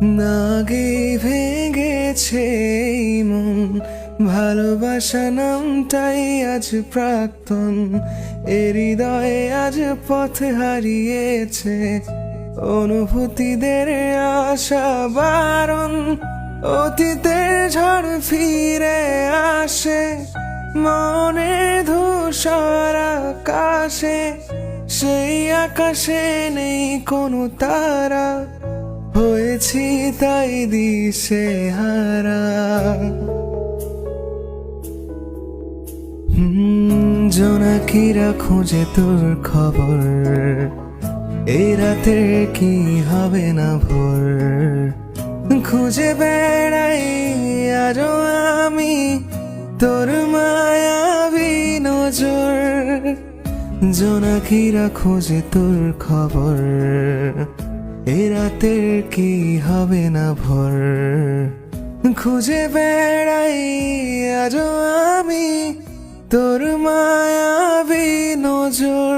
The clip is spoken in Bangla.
নাগে ভেঙেছে এই মন, ভালোবাসা নামটাই আজ প্রাক্তন। এ হৃদয়ে আজ পথ হারিয়েছে, অনুভূতিদের আশা বারণ। অতীতের ঝড় ফিরে আসে মনে ধূসর আকাশে, সেই আকাশে নেই কোনো তারা, হয়েছি তাই দিশে হারা। জোনাকিরা খোঁজে তোর খবর, এই রাতে কি হবে না ভোর। খুঁজে বেড়াই আজও আমি তোর মায়াবী নজর। জোনাকিরা খোঁজে তোর খবর, এ রাতের কি হবে না ভোর। খুঁজে বেড়াই আজও আমি তোর মায়াবী নজর।